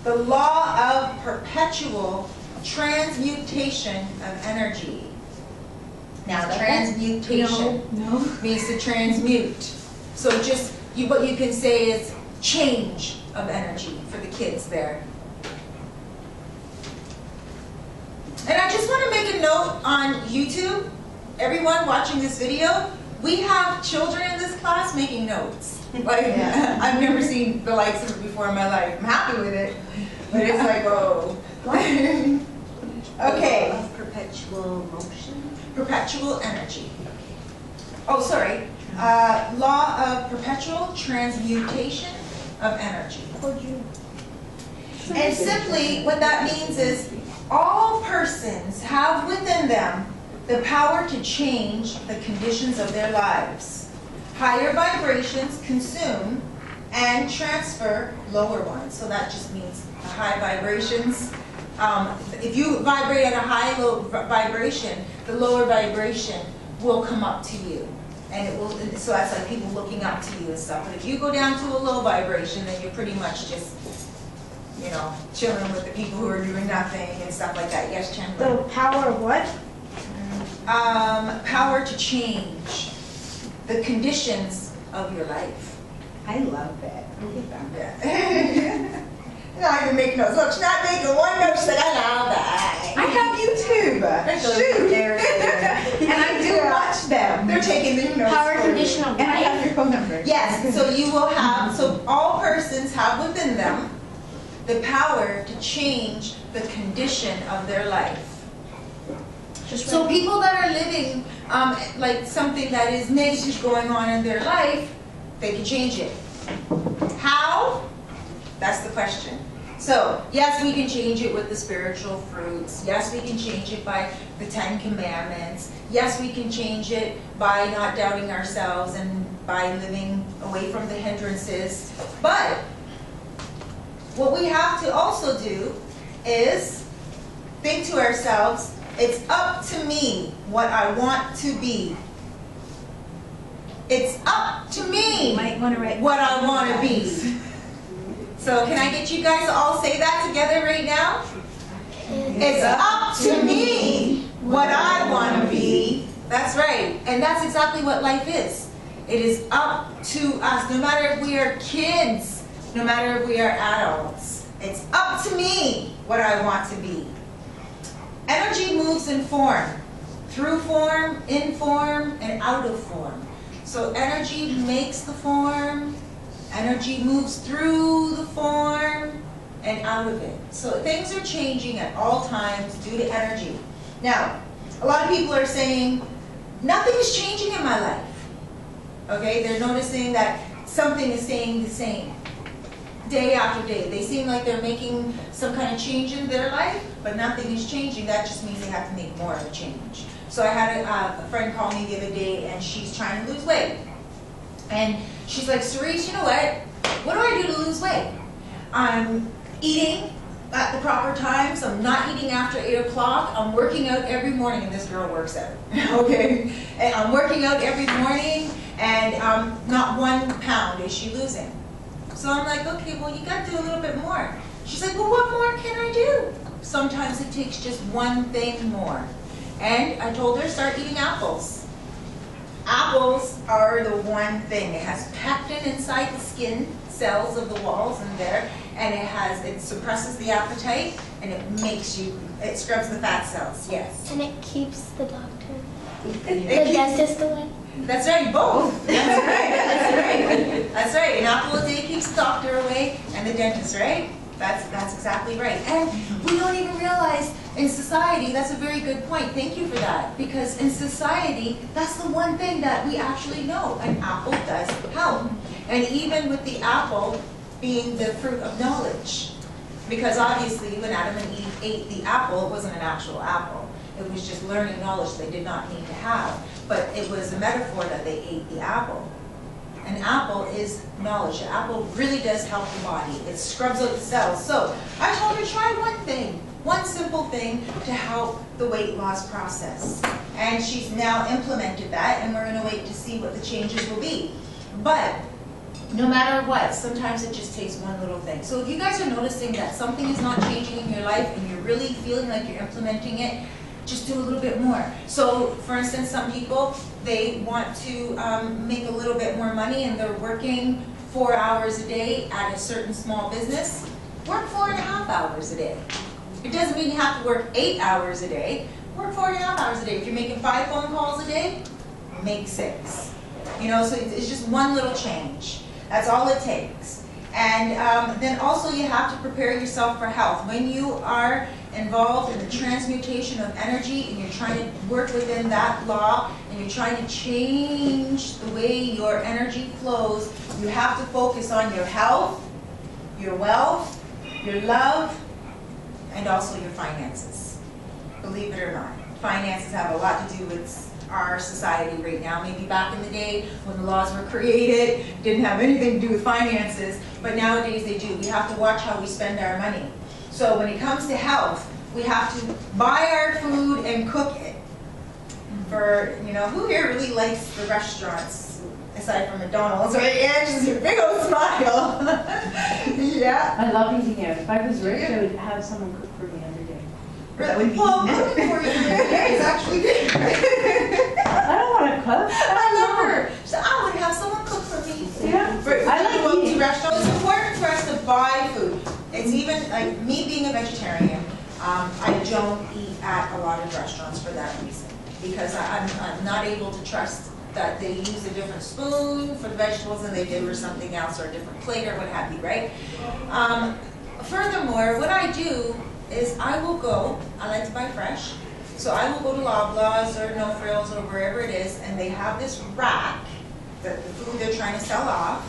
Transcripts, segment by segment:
The law of perpetual transmutation of energy. Now, transmutation means to transmute. So just, what you can say is change of energy for the kids there. And I just want to make a note on YouTube, everyone watching this video, we have children in this class making notes. Like, I've never seen the likes of it before in my life. I'm happy with it, but it's like, oh. Okay. Perpetual motion? Perpetual energy. Oh, sorry. Law of perpetual transmutation of energy. And simply, what that means is, all persons have within them the power to change the conditions of their lives. Higher vibrations consume and transfer lower ones. So that just means the high vibrations. If you vibrate at a high low vibration, the lower vibration will come up to you. And it will, so that's like people looking up to you and stuff. But if you go down to a low vibration, then you're pretty much just, you know, chilling with the people who are doing nothing and stuff like that. Yes, Chandler? The power of what? Power to change the conditions of your life. I love that. Yeah. No, I can make notes. Look, she's not making one note. She said, I love that. I have YouTube. Shoot. And I do watch them. They're taking the notes. Power condition of life. And I have your phone number. Yes, so you will have, so all persons have within them the power to change the condition of their life. So people that are living like something that is negative going on in their life, they can change it. How? That's the question. So, yes, we can change it with the spiritual fruits. Yes, we can change it by the 10 Commandments. Yes, we can change it by not doubting ourselves and by living away from the hindrances. But what we have to also do is think to ourselves, it's up to me what I want to be. It's up to me what I want to be. So can I get you guys to all say that together right now? It's up to me what I want to be. That's right. And that's exactly what life is. It is up to us, no matter if we are kids, no matter if we are adults. It's up to me what I want to be. Energy moves in form, through form, in form, and out of form. So energy makes the form, energy moves through the form, and out of it. So things are changing at all times due to energy. Now, a lot of people are saying, nothing is changing in my life. Okay, they're noticing that something is staying the same day after day. They seem like they're making some kind of change in their life, but nothing is changing. That just means they have to make more of a change. So I had a friend call me the other day, and she's trying to lose weight. And she's like, Cerise, you know what do I do to lose weight? I'm eating at the proper times. I'm not eating after 8 o'clock. I'm working out every morning, and this girl works out. Okay? And I'm working out every morning, and not 1 pound is she losing. So I'm like, okay, well, you got to do a little bit more. She's like, well, what more can I do? Sometimes it takes just one thing more. And I told her, start eating apples. Apples are the one thing. It has pectin inside the skin cells of the walls in there, and it suppresses the appetite, and it scrubs the fat cells, yes. And it keeps the doctor, the keeps, dentist away. That's right, both. That's right, that's right. That's right, an apple a day keeps the doctor away, and the dentist, right? That's exactly right. And we don't even realize in society, that's a very good point. Thank you for that. Because in society, that's the one thing that we actually know. An apple does help. And even with the apple being the fruit of knowledge. Because obviously, when Adam and Eve ate the apple, it wasn't an actual apple. It was just learning knowledge they did not need to have. But it was a metaphor that they ate the apple. An apple is knowledge. An apple really does help the body. It scrubs out the cells. So I told her, try one thing, one simple thing to help the weight loss process. And she's now implemented that, and we're going to wait to see what the changes will be. But no matter what, sometimes it just takes one little thing. So if you guys are noticing that something is not changing in your life and you're really feeling like you're implementing it, just do a little bit more. So for instance, some people, they want to make a little bit more money and they're working 4 hours a day at a certain small business. Work 4.5 hours a day. It doesn't mean you have to work 8 hours a day. Work 4.5 hours a day. If you're making 5 phone calls a day, make 6. You know, so it's just one little change. That's all it takes. And then also you have to prepare yourself for health. When you are involved in the transmutation of energy and you're trying to work within that law and you're trying to change the way your energy flows, you have to focus on your health, your wealth, your love, and also your finances. Believe it or not, finances have a lot to do with our society right now. Maybe back in the day when the laws were created, didn't have anything to do with finances, but nowadays they do. We have to watch how we spend our money. So when it comes to health, we have to buy our food and cook it. For, you know, who here really likes the restaurants, aside from McDonald's, right? Yeah, just a big old smile. Yeah. I love eating out. If I was rich, I would have someone cook for me every day. That would be Well, cooking for you is actually good. I don't want to cook. I love her. So I would have someone cook for me. Yeah. I like to eat. Restaurants. It's important for us to buy food. It's even like me being a vegetarian. I don't eat at a lot of restaurants for that reason because I'm not able to trust that they use a different spoon for the vegetables than they did for something else, or a different plate or what have you, right? Furthermore, what I do is I will go, I like to buy fresh, so I will go to Loblaws or No Frills or wherever it is, and they have this rack, the food they're trying to sell off,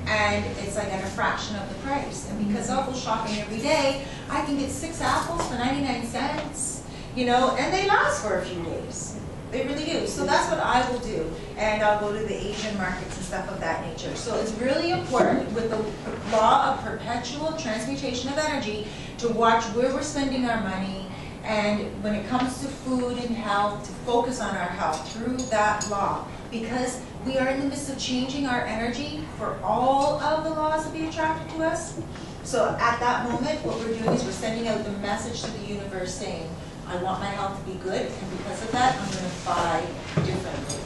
and it's like at a fraction of the price. And because I'll go shopping every day, I can get 6 apples for 99 cents, you know, and they last for a few days. They really do. So that's what I will do. And I'll go to the Asian markets and stuff of that nature. So it's really important with the law of perpetual transmutation of energy to watch where we're spending our money, and when it comes to food and health, to focus on our health through that law. Because we are in the midst of changing our energy for all of the laws to be attracted to us. So at that moment, what we're doing is we're sending out the message to the universe saying, I want my health to be good, and because of that, I'm going to buy differently.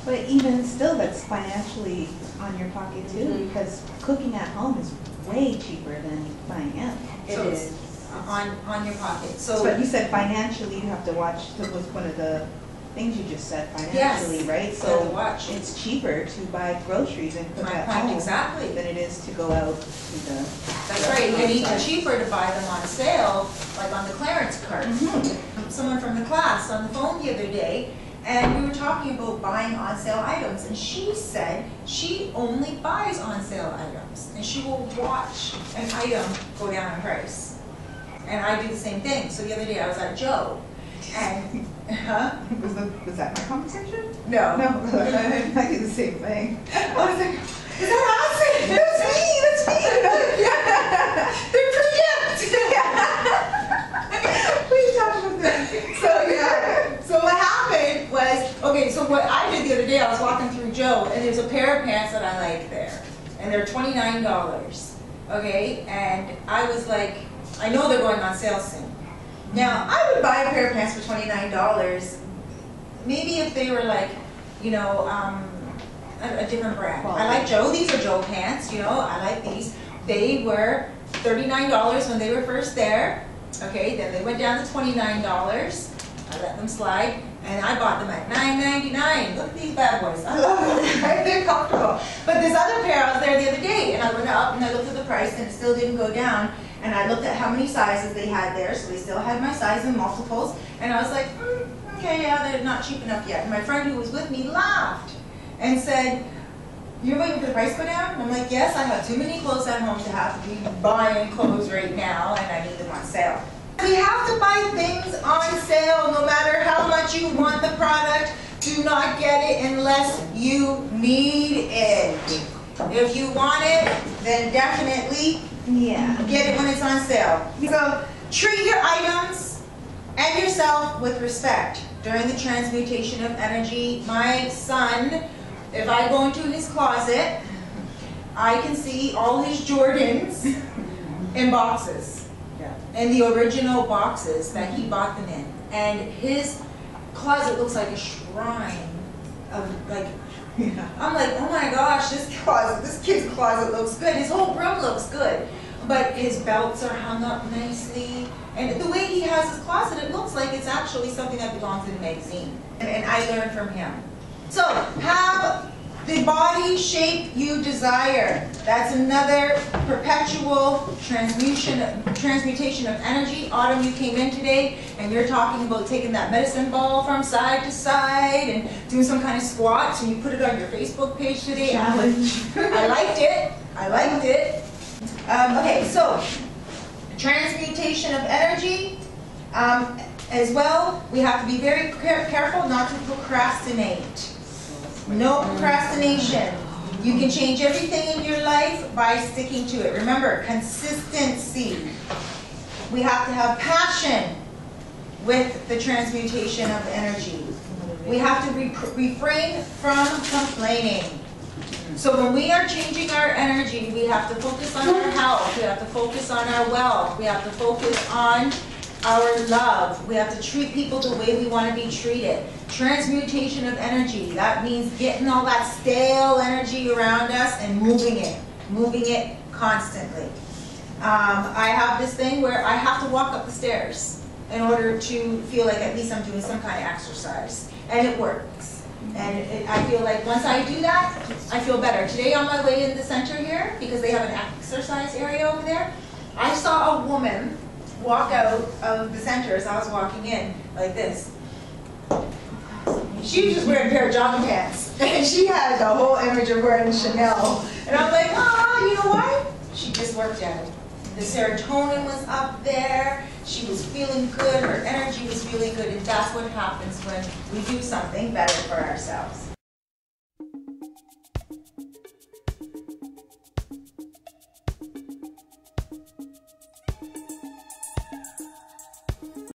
But even still, that's financially on your pocket too, because cooking at home is way cheaper than buying out. It is on your pocket. So but you said financially, you have to watch. That was one of the things you just said, financially, yes, right? So it's cheaper to buy groceries and cook at home exactly than it is to go out to the. That's right, and even cheaper to buy them on sale, like on the clearance cart. Someone from the class on the phone the other day, and we were talking about buying on sale items, and she said she only buys on sale items, and she will watch an item go down in price. And I do the same thing. So the other day I was at Joe, and Was that my conversation? No. No, I do the same thing. I was like, is that us? That's me. Yeah. They're preempt. Please talk about that. So yeah. So what happened was, okay, so what I did the other day, I was walking through Joe, and there's a pair of pants that I like there. And they're $29. Okay? And I was like, I know they're going on sale soon. Now, I would buy a pair of pants for $29, maybe if they were like, you know, a different brand. I like Joe. These are Joe pants, you know. I like these. They were $39 when they were first there. Okay, then they went down to $29. I let them slide, and I bought them at $9.99. Look at these bad boys. I love them. Right? They're comfortable. But this other pair, I was there the other day, and I went up and I looked at the price, and it still didn't go down. And I looked at how many sizes they had there, so they still had my size in multiples. And I was like, okay, yeah, they're not cheap enough yet. And my friend who was with me laughed and said, you're waiting for the price to go down? And I'm like, yes, I have too many clothes at home to have to be buying clothes right now, and I need them on sale. We have to buy things on sale no matter how much you want the product. Do not get it unless you need it. If you want it, then definitely get it when it's on sale. So treat your items and yourself with respect during the transmutation of energy. My son, if I go into his closet, I can see all his Jordans in boxes. Yeah. In the original boxes that he bought them in. And his closet looks like a shrine of like, Yeah. I'm like, oh my gosh, this kid's closet looks good. His whole room looks good. But his belts are hung up nicely. And the way he has his closet, it looks like it's actually something that belongs in a magazine. And I learned from him. So, have the body shape you desire. That's another perpetual transmutation of energy. Autumn, you came in today and you're talking about taking that medicine ball from side to side and doing some kind of squats, and you put it on your Facebook page today. Challenge. I liked it. I liked it. Okay, so transmutation of energy. As well, we have to be very careful not to procrastinate. No procrastination. You can change everything in your life by sticking to it. Remember, consistency. We have to have passion with the transmutation of energy. We have to refrain from complaining. So when we are changing our energy, we have to focus on our health. We have to focus on our wealth. We have to focus on our love. We have to treat people the way we want to be treated. Transmutation of energy. That means getting all that stale energy around us and moving it constantly. I have this thing where I have to walk up the stairs in order to feel like at least I'm doing some kind of exercise. And it works. And I feel like once I do that, I feel better. Today on my way in the center here, because they have an exercise area over there, I saw a woman walk out of the center as I was walking in, like this. She was just wearing a pair of jogging pants, and she had the whole image of wearing Chanel. And I'm like, you know what? She just worked out. The serotonin was up there. She was feeling good. Her energy was feeling good, and that's what happens when we do something better for ourselves.